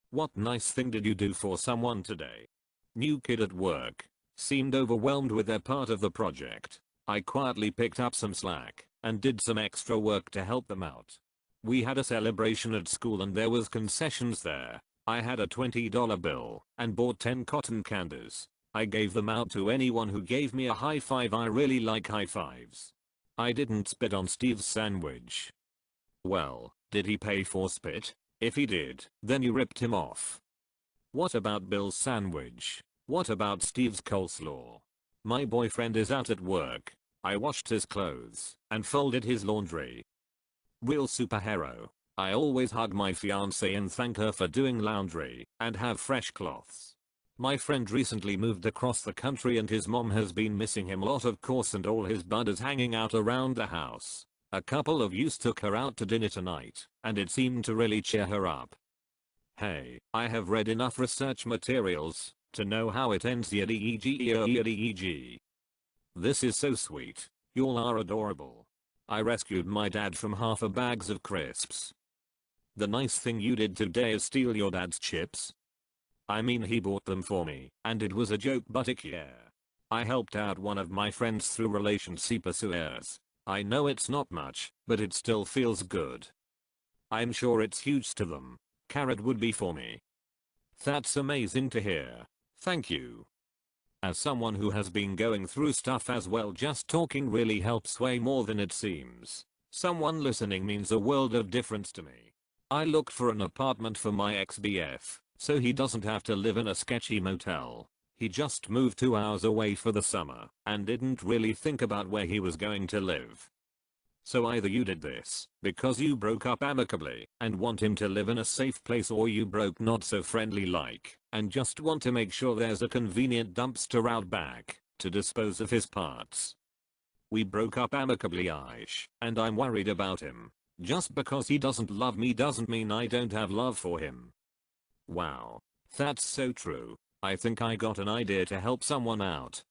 What nice thing did you do for someone today? New kid at work. Seemed overwhelmed with their part of the project. I quietly picked up some slack and did some extra work to help them out. We had a celebration at school and there was concessions there. I had a $20 bill and bought 10 cotton candies. I gave them out to anyone who gave me a high five. I really like high fives. I didn't spit on Steve's sandwich. Well, did he pay for spit? If he did, then you ripped him off. What about Bill's sandwich? What about Steve's coleslaw? My boyfriend is out at work. I washed his clothes and folded his laundry. Real superhero. I always hug my fiance and thank her for doing laundry and have fresh cloths. My friend recently moved across the country and his mom has been missing him a lot of course and all his buddies hanging out around the house. A couple of yous took her out to dinner tonight and it seemed to really cheer her up. Hey, I have read enough research materials to know how it ends. Yedeg. This is so sweet. Y'all are adorable. I rescued my dad from half a bags of crisps. The nice thing you did today is steal your dad's chips. I mean he bought them for me and it was a joke but yeah. I helped out one of my friends through relationship issues. I know it's not much, but it still feels good. I'm sure it's huge to them. Carrot would be for me. That's amazing to hear. Thank you. As someone who has been going through stuff as well, just talking really helps way more than it seems. Someone listening means a world of difference to me. I looked for an apartment for my ex-BF, so he doesn't have to live in a sketchy motel. He just moved 2 hours away for the summer and didn't really think about where he was going to live. So either you did this because you broke up amicably and want him to live in a safe place, or you broke not so friendly like and just want to make sure there's a convenient dumpster out back to dispose of his parts. We broke up amicably, Aish, and I'm worried about him. Just because he doesn't love me doesn't mean I don't have love for him. Wow. That's so true. I think I got an idea to help someone out.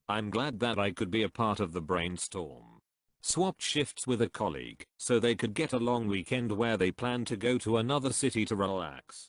I'm glad that I could be a part of the brainstorm. Swapped shifts with a colleague so they could get a long weekend where they planned to go to another city to relax.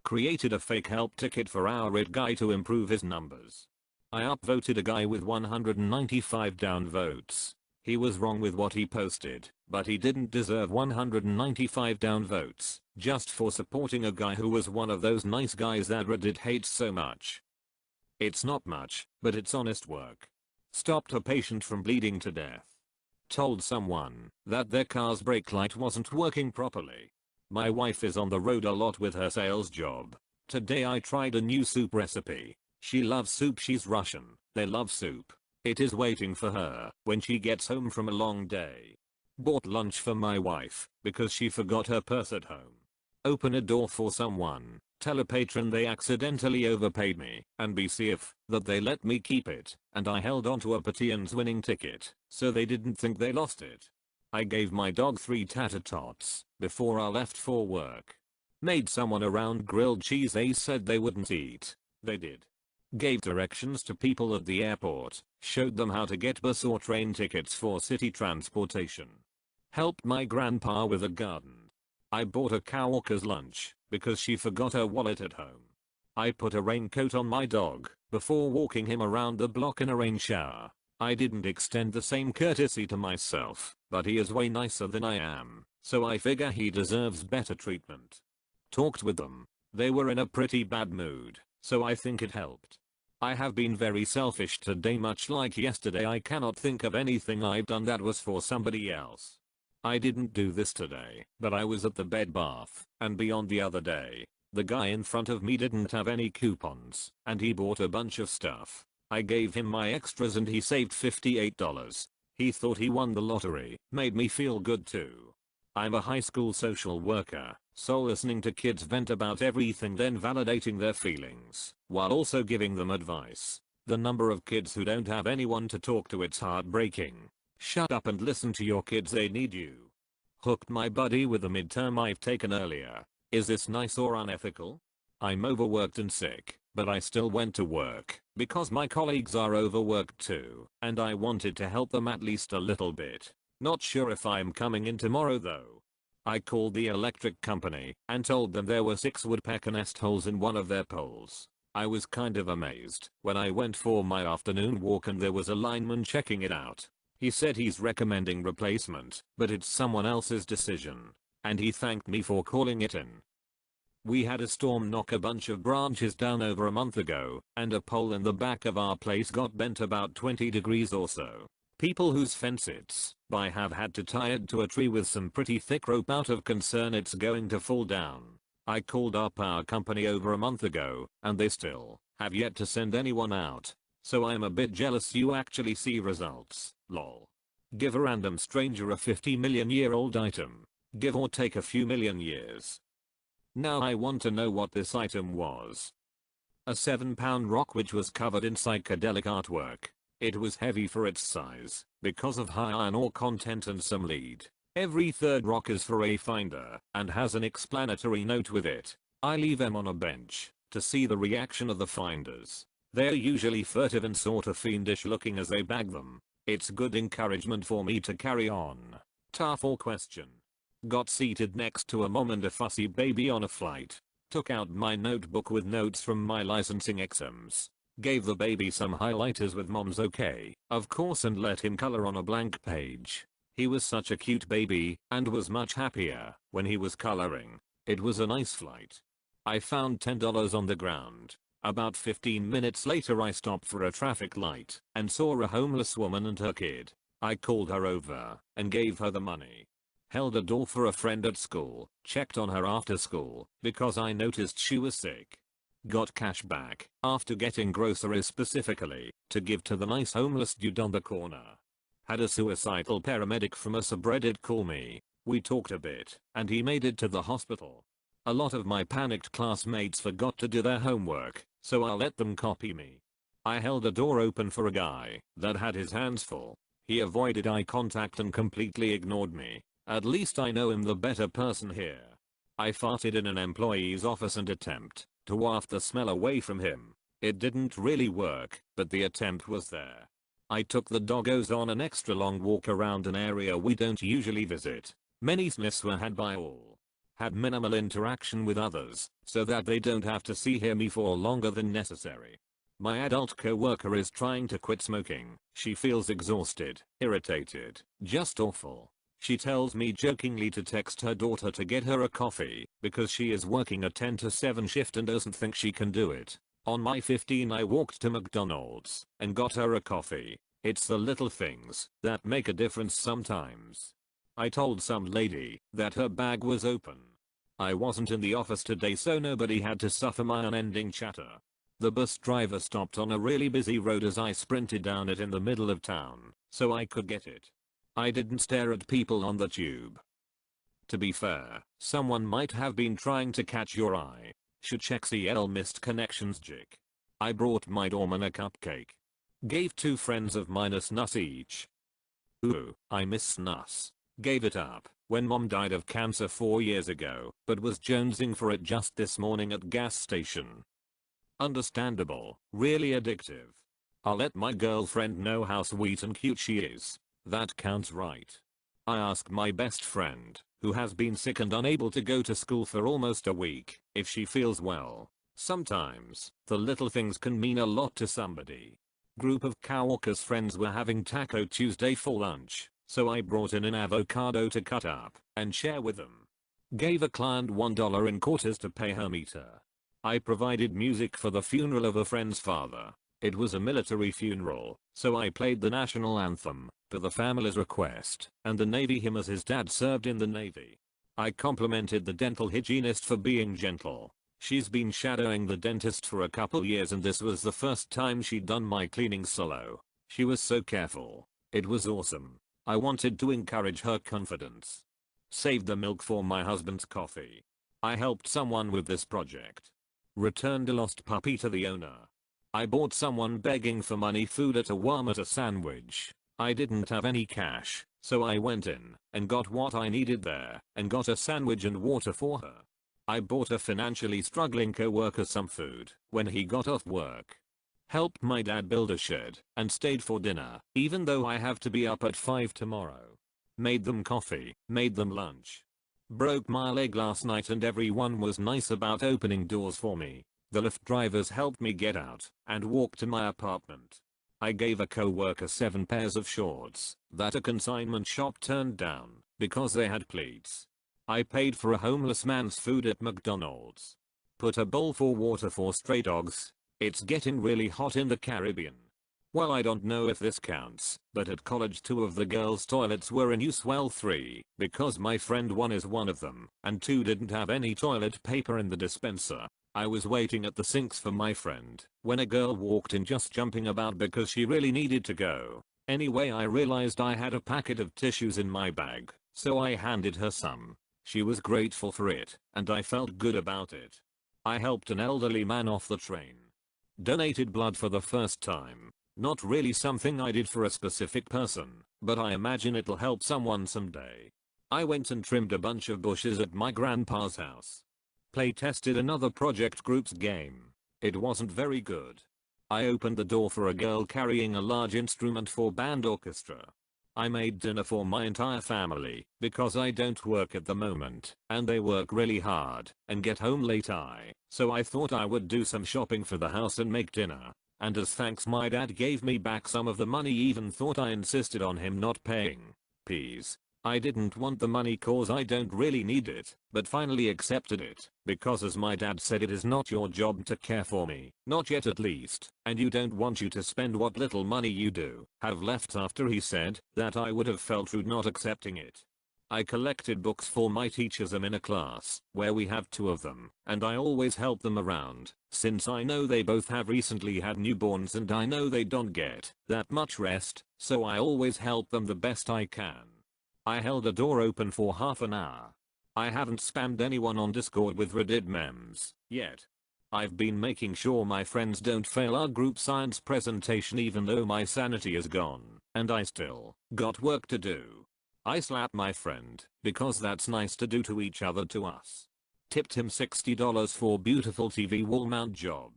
Created a fake help ticket for our it guy to improve his numbers. I upvoted a guy with 195 down votes. He was wrong with what he posted, but he didn't deserve 195 down votes just for supporting a guy who was one of those nice guys that Reddit hates so much. It's not much, but it's honest work. Stopped a patient from bleeding to death. Told someone that their car's brake light wasn't working properly. My wife is on the road a lot with her sales job. Today I tried a new soup recipe. She loves soup. She's Russian. They love soup. It is waiting for her when she gets home from a long day. Bought lunch for my wife because she forgot her purse at home. Open a door for someone. Tell a patron they accidentally overpaid me and be safe that they let me keep it, and I held onto a Patien's winning ticket so they didn't think they lost it. I gave my dog 3 tater tots before I left for work. Made someone around grilled cheese they said they wouldn't eat. They did. Gave directions to people at the airport. Showed them how to get bus or train tickets for city transportation. Helped my grandpa with a garden. I bought a coworker's lunch because she forgot her wallet at home. I put a raincoat on my dog before walking him around the block in a rain shower. I didn't extend the same courtesy to myself, but he is way nicer than I am, so I figure he deserves better treatment. Talked with them. They were in a pretty bad mood, so I think it helped. I have been very selfish today, much like yesterday. I cannot think of anything I've done that was for somebody else. I didn't do this today, but I was at the Bed Bath and Beyond the other day. The guy in front of me didn't have any coupons, and he bought a bunch of stuff. I gave him my extras and he saved $58. He thought he won the lottery. Made me feel good too. I'm a high school social worker, so listening to kids vent about everything, then validating their feelings, while also giving them advice. The number of kids who don't have anyone to talk to, it's heartbreaking. Shut up and listen to your kids, they need you. Hooked my buddy with a midterm I've taken earlier. Is this nice or unethical? I'm overworked and sick, but I still went to work because my colleagues are overworked too, and I wanted to help them at least a little bit. Not sure if I'm coming in tomorrow though. I called the electric company and told them there were 6 woodpecker nest holes in one of their poles. I was kind of amazed when I went for my afternoon walk and there was a lineman checking it out. He said he's recommending replacement, but it's someone else's decision. And he thanked me for calling it in. We had a storm knock a bunch of branches down over a month ago, and a pole in the back of our place got bent about 20 degrees or so. People whose fence it's by have had to tie it to a tree with some pretty thick rope out of concern it's going to fall down. I called our power company over a month ago, and they still have yet to send anyone out. So I'm a bit jealous you actually see results, lol. Give a random stranger a 50 million year old item. Give or take a few million years. Now I want to know what this item was. A 7-pound rock which was covered in psychedelic artwork. It was heavy for its size, because of high iron ore content and some lead. Every third rock is for a finder, and has an explanatory note with it. I leave them on a bench, to see the reaction of the finders. They're usually furtive and sorta fiendish looking as they bag them. It's good encouragement for me to carry on. Tough or question. Got seated next to a mom and a fussy baby on a flight. Took out my notebook with notes from my licensing exams. Gave the baby some highlighters with mom's okay, of course, and let him color on a blank page. He was such a cute baby and was much happier when he was coloring. It was a nice flight. I found $10 on the ground. About 15 minutes later I stopped for a traffic light and saw a homeless woman and her kid. I called her over and gave her the money. Held a door for a friend at school, checked on her after school because I noticed she was sick. Got cash back after getting groceries specifically to give to the nice homeless dude on the corner. Had a suicidal paramedic from a subreddit call me. We talked a bit and he made it to the hospital. A lot of my panicked classmates forgot to do their homework, so I let them copy me. I held a door open for a guy that had his hands full. He avoided eye contact and completely ignored me. At least I know I'm the better person here. I farted in an employee's office and attempt to waft the smell away from him. It didn't really work, but the attempt was there. I took the doggos on an extra long walk around an area we don't usually visit. Many sniffs were had by all. Had minimal interaction with others, so that they don't have to hear me for longer than necessary. My adult coworker is trying to quit smoking. She feels exhausted, irritated, just awful. She tells me jokingly to text her daughter to get her a coffee because she is working a 10 to 7 shift and doesn't think she can do it. On my 15 I walked to McDonald's and got her a coffee. It's the little things that make a difference sometimes. I told some lady that her bag was open. I wasn't in the office today so nobody had to suffer my unending chatter. The bus driver stopped on a really busy road as I sprinted down it in the middle of town so I could get it. I didn't stare at people on the tube. To be fair, someone might have been trying to catch your eye. Should check CL missed connections jig. I brought my doorman a cupcake. Gave 2 friends of mine a snus each. Ooh, I miss snus. Gave it up when mom died of cancer 4 years ago, but was jonesing for it just this morning at gas station. Understandable, really addictive. I'll let my girlfriend know how sweet and cute she is. That counts, right? I asked my best friend, who has been sick and unable to go to school for almost a week, if she feels well. Sometimes, the little things can mean a lot to somebody. Group of coworkers friends were having Taco Tuesday for lunch, so I brought in an avocado to cut up and share with them. Gave a client $1 in quarters to pay her meter. I provided music for the funeral of a friend's father. It was a military funeral, so I played the national anthem, per the family's request, and the Navy hymn as his dad served in the Navy. I complimented the dental hygienist for being gentle. She's been shadowing the dentist for a couple years and this was the first time she'd done my cleaning solo. She was so careful. It was awesome. I wanted to encourage her confidence. Saved the milk for my husband's coffee. I helped someone with this project. Returned a lost puppy to the owner. I bought someone begging for money food at a Walmart a sandwich. I didn't have any cash, so I went in and got what I needed there and got a sandwich and water for her. I bought a financially struggling coworker some food when he got off work. Helped my dad build a shed and stayed for dinner even though I have to be up at 5 tomorrow. Made them coffee, made them lunch. Broke my leg last night and everyone was nice about opening doors for me. The Lyft drivers helped me get out and walk to my apartment. I gave a co-worker 7 pairs of shorts that a consignment shop turned down because they had pleats. I paid for a homeless man's food at McDonald's. Put a bowl for water for stray dogs. It's getting really hot in the Caribbean. Well, I don't know if this counts, but at college 2 of the girls' toilets were in use, well 3, because my friend 1 is one of them, and 2 didn't have any toilet paper in the dispenser. I was waiting at the sinks for my friend when a girl walked in just jumping about because she really needed to go. Anyway, I realized I had a packet of tissues in my bag, so I handed her some. She was grateful for it, and I felt good about it. I helped an elderly man off the train. Donated blood for the first time. Not really something I did for a specific person, but I imagine it'll help someone someday. I went and trimmed a bunch of bushes at my grandpa's house. Playtested another project group's game. It wasn't very good. I opened the door for a girl carrying a large instrument for band orchestra. I made dinner for my entire family because I don't work at the moment and they work really hard and get home late. So I thought I would do some shopping for the house and make dinner. And as thanks, my dad gave me back some of the money, even thought I insisted on him not paying. Peas. I didn't want the money cause I don't really need it, but finally accepted it, because as my dad said, it is not your job to care for me, not yet at least, and you don't want you to spend what little money you do have left. After he said that, I would have felt rude not accepting it. I collected books for my teachers. I'm in a class where we have 2 of them, and I always help them around, since I know they both have recently had newborns and I know they don't get that much rest, so I always help them the best I can. I held a door open for half an hour. I haven't spammed anyone on Discord with Reddit memes yet. I've been making sure my friends don't fail our group science presentation even though my sanity is gone, and I still got work to do. I slapped my friend because that's nice to do to each other to us. Tipped him $60 for beautiful TV wall mount job.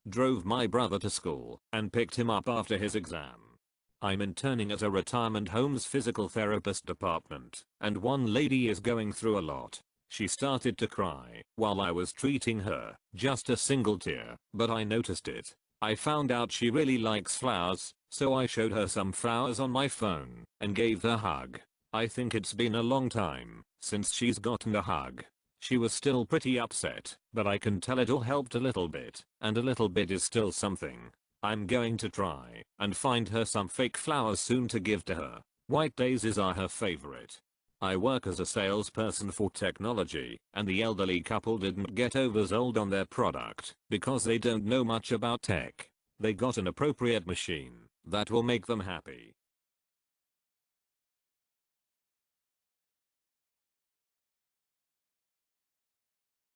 Drove my brother to school and picked him up after his exam. I'm interning at a retirement home's physical therapist department, and one lady is going through a lot. She started to cry while I was treating her, just a single tear, but I noticed it. I found out she really likes flowers, so I showed her some flowers on my phone and gave her a hug. I think it's been a long time since she's gotten a hug. She was still pretty upset, but I can tell it all helped a little bit, and a little bit is still something. I'm going to try and find her some fake flowers soon to give to her. White daisies are her favorite. I work as a salesperson for technology, and the elderly couple didn't get oversold on their product because they don't know much about tech. They got an appropriate machine that will make them happy.